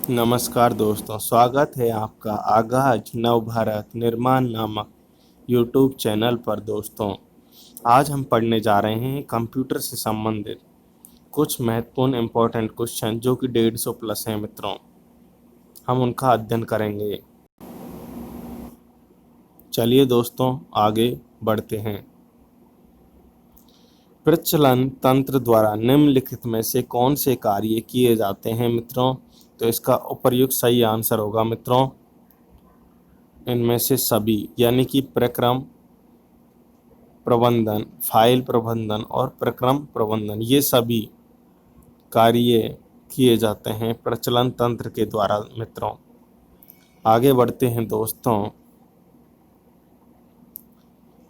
नमस्कार दोस्तों, स्वागत है आपका आगाज नव भारत निर्माण नामक यूट्यूब चैनल पर। दोस्तों, आज हम पढ़ने जा रहे हैं कंप्यूटर से संबंधित कुछ महत्वपूर्ण इम्पोर्टेंट क्वेश्चन जो कि 150 प्लस हैं। मित्रों, हम उनका अध्ययन करेंगे। चलिए दोस्तों, आगे बढ़ते हैं। प्रचलन तंत्र द्वारा निम्नलिखित में से कौन से कार्य किए जाते हैं? मित्रों, तो इसका उपर्युक्त सही आंसर होगा मित्रों, इनमें से सभी, यानी कि प्रक्रम प्रबंधन, फाइल प्रबंधन और प्रक्रम प्रबंधन, ये सभी कार्य किए जाते हैं प्रचलन तंत्र के द्वारा। मित्रों, आगे बढ़ते हैं। दोस्तों,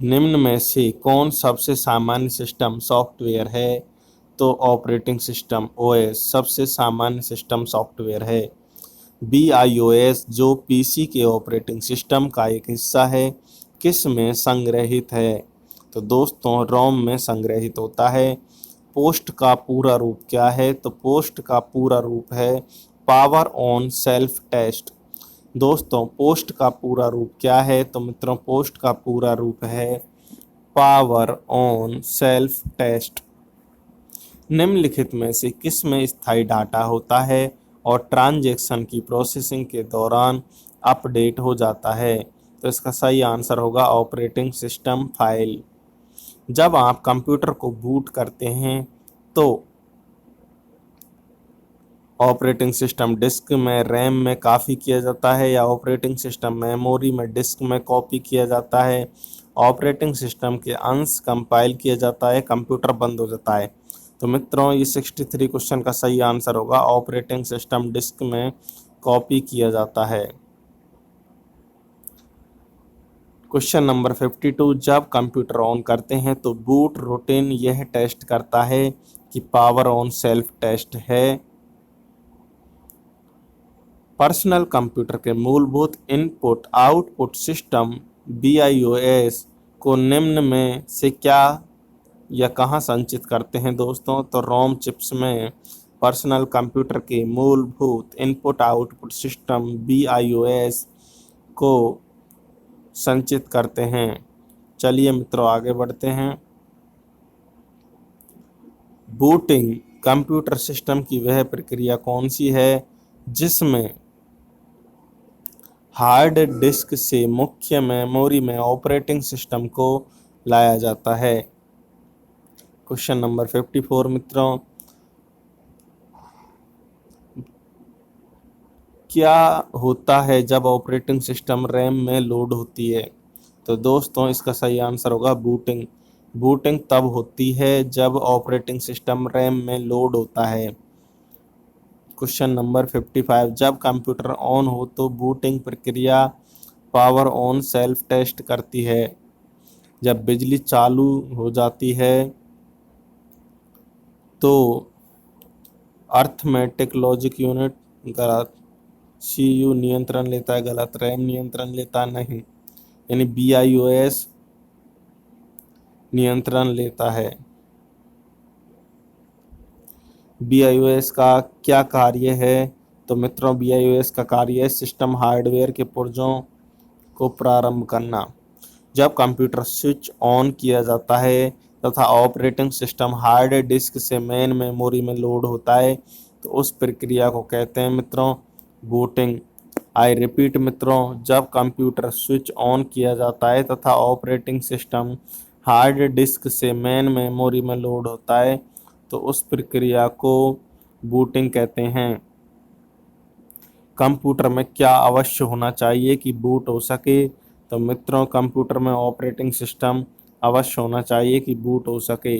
निम्न में से कौन सबसे सामान्य सिस्टम सॉफ्टवेयर है? तो ऑपरेटिंग सिस्टम ओएस सबसे सामान्य सिस्टम सॉफ्टवेयर है। BIOS जो पीसी के ऑपरेटिंग सिस्टम का एक हिस्सा है, किस में संग्रहित है? तो दोस्तों, रोम में संग्रहित होता है। पोस्ट का पूरा रूप क्या है? तो पोस्ट का पूरा रूप है पावर ऑन सेल्फ टेस्ट। दोस्तों, पोस्ट का पूरा रूप क्या है? तो मित्रों, पोस्ट का पूरा रूप है पावर ऑन सेल्फ टेस्ट। निम्नलिखित में से किस में स्थायी डाटा होता है और ट्रांजैक्शन की प्रोसेसिंग के दौरान अपडेट हो जाता है? तो इसका सही आंसर होगा ऑपरेटिंग सिस्टम फाइल। जब आप कंप्यूटर को बूट करते हैं तो ऑपरेटिंग सिस्टम डिस्क में, रैम में कॉपी किया जाता है या ऑपरेटिंग सिस्टम मेमोरी में डिस्क में कॉपी किया जाता है? ऑपरेटिंग सिस्टम के अंश कंपाइल किया जाता है, कंप्यूटर बंद हो जाता है। तो मित्रों, ये 63 क्वेश्चन का सही आंसर होगा ऑपरेटिंग सिस्टम डिस्क में कॉपी किया जाता है। क्वेश्चन नंबर 52, जब कंप्यूटर ऑन करते हैं तो बूट रूटीन यह टेस्ट करता है कि पावर ऑन सेल्फ टेस्ट है। पर्सनल कंप्यूटर के मूलभूत इनपुट आउटपुट सिस्टम BIOS को निम्न में से क्या या कहाँ संचित करते हैं? दोस्तों, तो रोम चिप्स में पर्सनल कंप्यूटर के मूलभूत इनपुट आउटपुट सिस्टम BIOS को संचित करते हैं। चलिए मित्रों, आगे बढ़ते हैं। बूटिंग कंप्यूटर सिस्टम की वह प्रक्रिया कौन सी है जिसमें हार्ड डिस्क से मुख्य मेमोरी में ऑपरेटिंग सिस्टम को लाया जाता है? क्वेश्चन नंबर 54 मित्रों, क्या होता है जब ऑपरेटिंग सिस्टम रैम में लोड होती है? तो दोस्तों, इसका सही आंसर होगा बूटिंग। बूटिंग तब होती है जब ऑपरेटिंग सिस्टम रैम में लोड होता है। क्वेश्चन नंबर 55, जब कंप्यूटर ऑन हो तो बूटिंग प्रक्रिया पावर ऑन सेल्फ टेस्ट करती है। जब बिजली चालू हो जाती है तो अर्थमेटिक लॉजिक यूनिट, गलत। CPU नियंत्रण लेता है, गलत। रैम नियंत्रण लेता नहीं, यानी BIOS नियंत्रण लेता है। BIOS का क्या कार्य है? तो मित्रों, BIOS का कार्य है सिस्टम हार्डवेयर के पुर्जों को प्रारंभ करना। जब कंप्यूटर स्विच ऑन किया जाता है तथा ऑपरेटिंग सिस्टम हार्ड डिस्क से मेन मेमोरी में लोड होता है तो उस प्रक्रिया को कहते हैं मित्रों बूटिंग। आई रिपीट मित्रों, जब कंप्यूटर स्विच ऑन किया जाता है तथा ऑपरेटिंग सिस्टम हार्ड डिस्क से मेन मेमोरी में लोड होता है तो उस प्रक्रिया को बूटिंग कहते हैं। कंप्यूटर में क्या अवश्य होना चाहिए कि बूट हो सके? तो मित्रों, कंप्यूटर में ऑपरेटिंग सिस्टम अवश्य होना चाहिए कि बूट हो सके।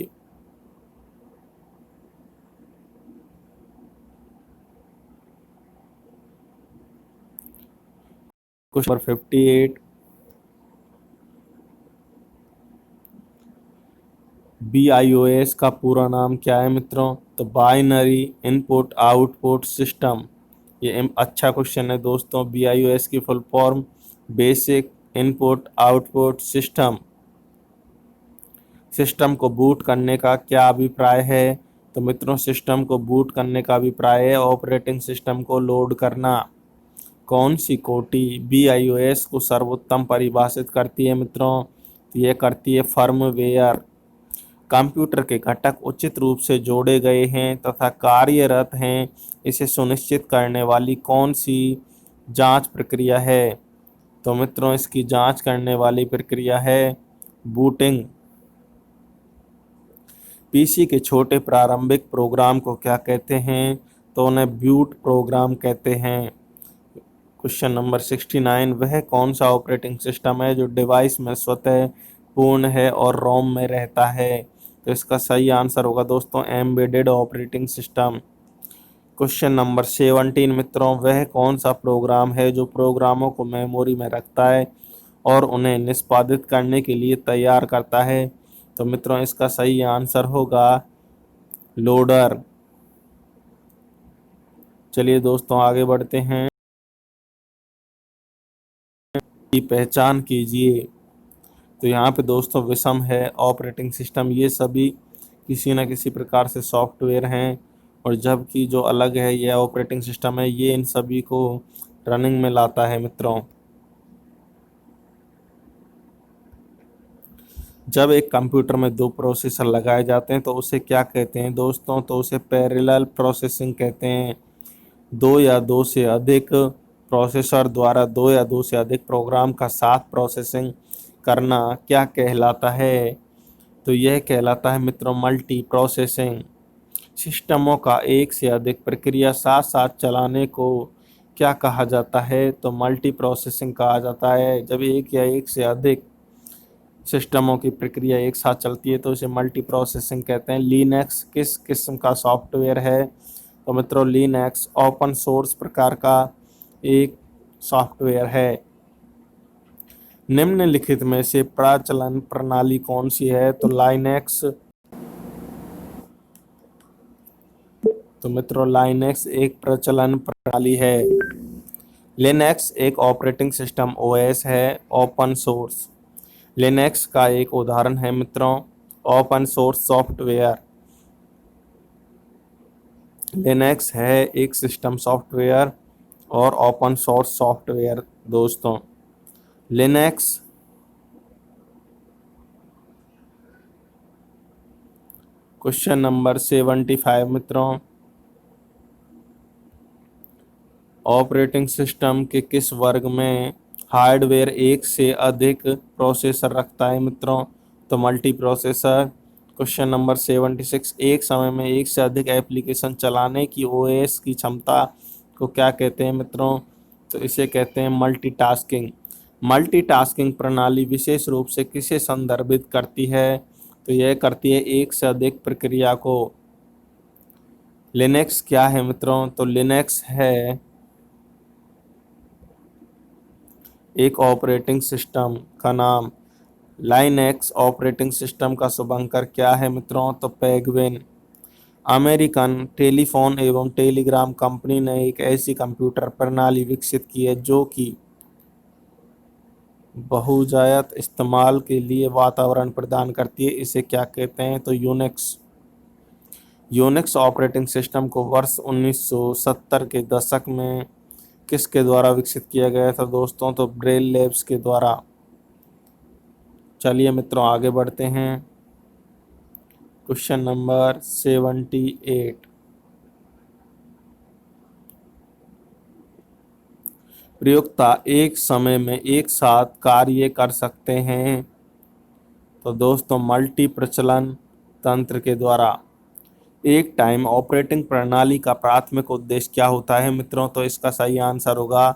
क्वेश्चन नंबर 58, BIOS का पूरा नाम क्या है? मित्रों, तो बाइनरी इनपुट आउटपुट सिस्टम। ये अच्छा क्वेश्चन है दोस्तों। BIOS की full form basic input output system. System को बूट करने का क्या अभिप्राय है? तो मित्रों सिस्टम को बूट करने का अभिप्राय है ऑपरेटिंग सिस्टम को लोड करना। कौन सी कोटि BIOS को सर्वोत्तम परिभाषित करती है मित्रों? तो ये करती है फर्मवेयर। कंप्यूटर के घटक उचित रूप से जोड़े गए हैं तथा कार्यरत हैं, इसे सुनिश्चित करने वाली कौन सी जांच प्रक्रिया है? तो मित्रों इसकी जांच करने वाली प्रक्रिया है बूटिंग। PC के छोटे प्रारंभिक प्रोग्राम को क्या कहते हैं? तो उन्हें बूट प्रोग्राम कहते हैं। क्वेश्चन नंबर 69, वह कौन सा ऑपरेटिंग सिस्टम है जो डिवाइस में स्वतः पूर्ण है और रोम में रहता है? तो इसका सही आंसर होगा दोस्तों embedded operating system. Question number 17 मित्रों, वह कौन सा प्रोग्राम है जो प्रोग्रामों को मेमोरी में रखता है और उन्हें निष्पादित करने के लिए तैयार करता है? तो मित्रों इसका सही आंसर होगा लोडर। चलिए दोस्तों आगे बढ़ते हैं। की पहचान कीजिए। तो यहाँ पे दोस्तों विषम है ऑपरेटिंग सिस्टम, ये सभी किसी न किसी प्रकार से सॉफ्टवेयर हैं, और जबकि जो अलग है ये ऑपरेटिंग सिस्टम है, ये इन सभी को रनिंग में लाता है मित्रों। जब एक कंप्यूटर में दो प्रोसेसर लगाए जाते हैं तो उसे क्या कहते हैं दोस्तों? तो उसे पैरेलल प्रोसेसिंग कहते हैं। दो या दो से अधिक प्रोसेसर द्वारा दो या दो से अधिक प्रोग्राम का साथ प्रोसेसिंग करना क्या कहलाता है? तो यह कहलाता है मित्रों मल्टी प्रोसेसिंग। सिस्टमों का एक से अधिक प्रक्रिया साथ साथ चलाने को क्या कहा जाता है? तो मल्टी प्रोसेसिंग कहा जाता है। जब एक या एक से अधिक सिस्टमों की प्रक्रिया एक साथ चलती है तो इसे मल्टी प्रोसेसिंग कहते हैं। लिनक्स किस किस्म का सॉफ्टवेयर है? तो मित्रों लिनक्स ओपन सोर्स प्रकार का एक सॉफ्टवेयर है। निम्नलिखित में से प्रचलन प्रणाली कौन सी है? तो लाइनेक्स। तो मित्रों लाइनेक्स एक प्रचलन प्रणाली है। लिनक्स एक ऑपरेटिंग सिस्टम OS है ओपन सोर्स। लिनक्स का एक उदाहरण है मित्रों ओपन सोर्स सॉफ्टवेयर। लिनक्स है एक सिस्टम सॉफ्टवेयर और ओपन सोर्स सॉफ्टवेयर दोस्तों। लिनक्स क्वेश्चन नंबर 75 मित्रों, ऑपरेटिंग सिस्टम के किस वर्ग में हार्डवेयर एक से अधिक प्रोसेसर रखता है मित्रों? तो मल्टी प्रोसेसर। क्वेश्चन नंबर 76, एक समय में एक से अधिक एप्लीकेशन चलाने की OS की क्षमता को क्या कहते हैं मित्रों? तो इसे कहते हैं मल्टीटास्किंग। मल्टीटास्किंग प्रणाली विशेष रूप से किसे संदर्भित करती है? तो यह करती है एक से अधिक प्रक्रिया को। लिनक्स क्या है मित्रों? तो लिनक्स है एक ऑपरेटिंग सिस्टम का नाम। लाइनेक्स ऑपरेटिंग सिस्टम का शुभंकर क्या है मित्रों? तो पेंगुइन। अमेरिकन टेलीफोन एवं टेलीग्राम कंपनी ने एक ऐसी कंप्यूटर प्रणाली विकसित की है जो कि बहुजायत इस्तेमाल के लिए वातावरण प्रदान करती है, इसे क्या कहते हैं? तो यूनिक्स। यूनिक्स ऑपरेटिंग सिस्टम को वर्ष 1970 के दशक में किसके द्वारा विकसित किया गया था दोस्तों? तो ब्रेल लैब्स के द्वारा। चलिए मित्रों आगे बढ़ते हैं। क्वेश्चन नंबर 78, प्रयुक्ता एक समय में एक साथ कार्य कर सकते हैं? तो दोस्तों मल्टी प्रचलन तंत्र के द्वारा। एक टाइम ऑपरेटिंग प्रणाली का प्राथमिक उद्देश्य क्या होता है मित्रों? तो इसका सही आंसर होगा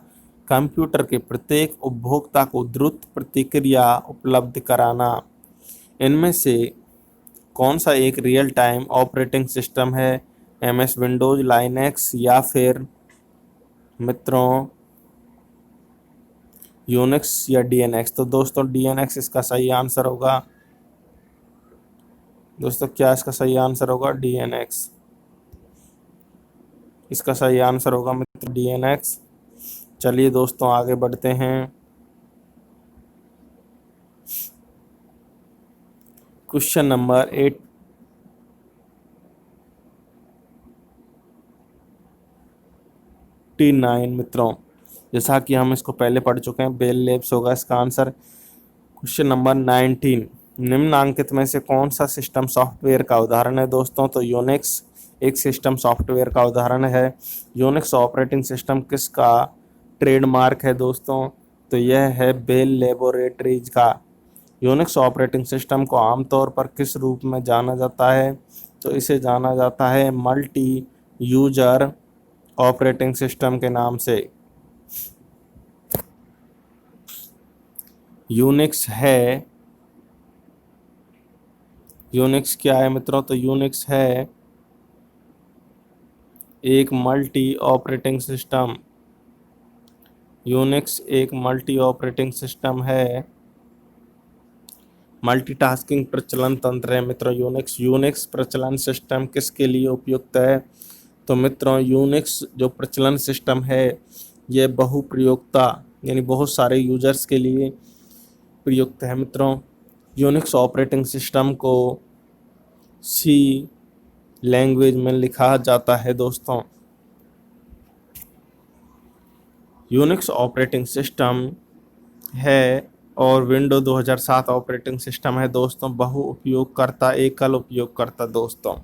कंप्यूटर के प्रत्येक उपभोक्ता को द्रुत प्रतिक्रिया उपलब्ध कराना। इनमें से कौन सा एक रियल टाइम ऑपरेटिंग सिस्टम है? MS विंडोज, लाइनेक्स या फिर मित्रों यूनिक्स या DNX? तो दोस्तों DNX इसका सही आंसर होगा। दोस्तों क्या इसका सही आंसर होगा? DNX इसका सही आंसर होगा मित्र DNX। चलिए दोस्तों आगे बढ़ते हैं। क्वेश्चन नंबर 8, 59 मित्रों, जैसा कि हम इसको पहले पढ़ चुके हैं। बेल लैब्स होगा इसका आंसर। क्वेश्चन नंबर 19, निम्नांकित में से कौन सा सिस्टम सॉफ्टवेयर का उदाहरण है दोस्तों? तो यूनिक्स एक सिस्टम सॉफ्टवेयर का उदाहरण है। यूनिक्स ऑपरेटिंग सिस्टम किसका ट्रेडमार्क है दोस्तों? तो यह है बेल लेबोरेटरीज का। यूनिक्स ऑपरेटिंग सिस्टम को आमतौर पर किस रूप में जाना जाता है? तो इसे जाना जाता है मल्टी यूजर ऑपरेटिंग सिस्टम के नाम से। यूनिक्स क्या है मित्रों? तो यूनिक्स है एक मल्टी ऑपरेटिंग सिस्टम। यूनिक्स एक मल्टी ऑपरेटिंग सिस्टम है, मल्टीटास्किंग प्रचलन तंत्र है मित्रों। यूनिक्स प्रचलन सिस्टम किसके लिए उपयुक्त है? तो मित्रों यूनिक्स जो प्रचलन सिस्टम है ये बहुप्रयोगता यानी बहुत सारे यूजर्स के लिए प्रयुक्त है मित्रों। यूनिक्स ऑपरेटिंग सिस्टम को सी लैंग्वेज में लिखा जाता है दोस्तों। यूनिक्स ऑपरेटिंग सिस्टम है और विंडो 2007 ऑपरेटिंग सिस्टम है दोस्तों। बहु उपयोगकर्ता एकल उपयोगकर्ता दोस्तों।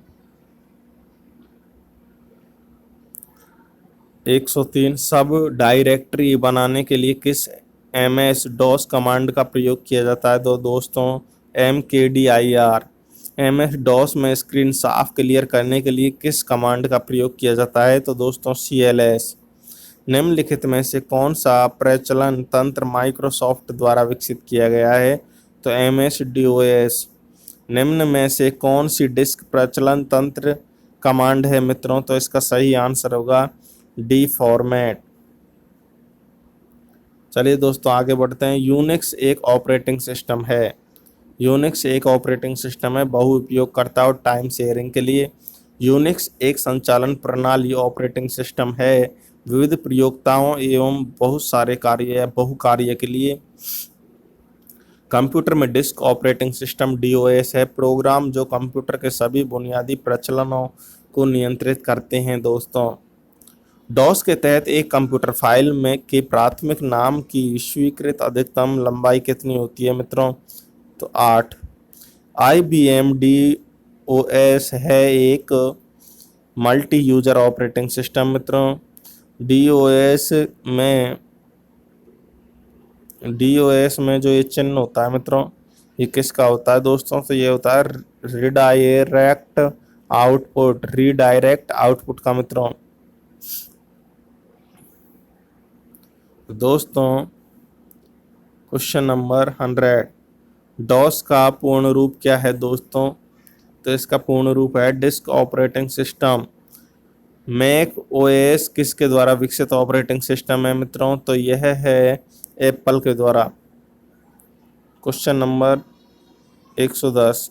103, सब डायरेक्टरी बनाने के लिए किस MS डॉस कमांड का प्रयोग किया जाता है? तो दोस्तों MKDIR। MS डॉस में स्क्रीन साफ क्लियर करने के लिए किस कमांड का प्रयोग किया जाता है? तो दोस्तों CLS। निम्नलिखित में से कौन सा प्रचलन तंत्र माइक्रोसॉफ्ट द्वारा विकसित किया गया है? तो MS-DOS। निम्न में से कौन सी डिस्क प्रचलन तंत्र कमांड है मित्रों? तो इसका सही आंसर होगा डी फॉर्मेट। चलिए दोस्तों आगे बढ़ते हैं। यूनिक्स एक ऑपरेटिंग सिस्टम है। यूनिक्स एक ऑपरेटिंग सिस्टम है बहु उपयोगकर्ता और टाइम शेयरिंग के लिए। यूनिक्स एक संचालन प्रणाली ऑपरेटिंग सिस्टम है विविध प्रयोक्ताओं एवं बहुत सारे कार्य या बहु कार्य के लिए। कंप्यूटर में डिस्क ऑपरेटिंग सिस्टम DOS है प्रोग्राम जो कंप्यूटर के सभी बुनियादी प्रचलनों को नियंत्रित करते हैं दोस्तों। डॉस के तहत एक कंप्यूटर फाइल में के प्राथमिक नाम की स्वीकृत अधिकतम लंबाई कितनी होती है मित्रों? तो 8। IBM DOS है एक मल्टी यूजर ऑपरेटिंग सिस्टम मित्रों। DOS में जो ये चिन्ह होता है मित्रों ये किसका होता है दोस्तों? तो ये होता है रीडायरेक्ट आउटपुट का मित्रों। दोस्तों क्वेश्चन नंबर 100, डॉस का पूर्ण रूप क्या है दोस्तों? तो इसका पूर्ण रूप है disk operating system. Mac OS किसके द्वारा विकसित ऑपरेटिंग सिस्टम है मित्रों? तो यह है एप्पल के द्वारा। क्वेश्चन नंबर 110,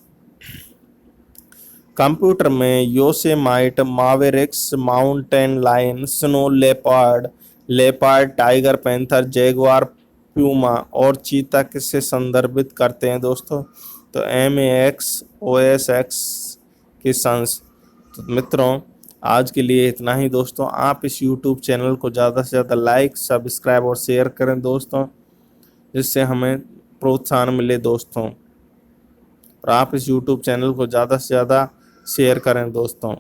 कंप्यूटर में Yosemite, Mavericks, Mountain Lion, Snow Leopard, Tiger, Panther, Jaguar, Puma और चीता किससे संदर्भित करते हैं दोस्तों? तो MAX OS X के संस। तो मित्रों आज के लिए इतना ही दोस्तों। आप इस YouTube चैनल को ज़्यादा से ज़्यादा लाइक, सब्सक्राइब और शेयर करें दोस्तों, जिससे हमें प्रोत्साहन मिले दोस्तों। और आप इस YouTube चैनल को ज़्यादा से ज़्यादा शेयर करें दोस्तों।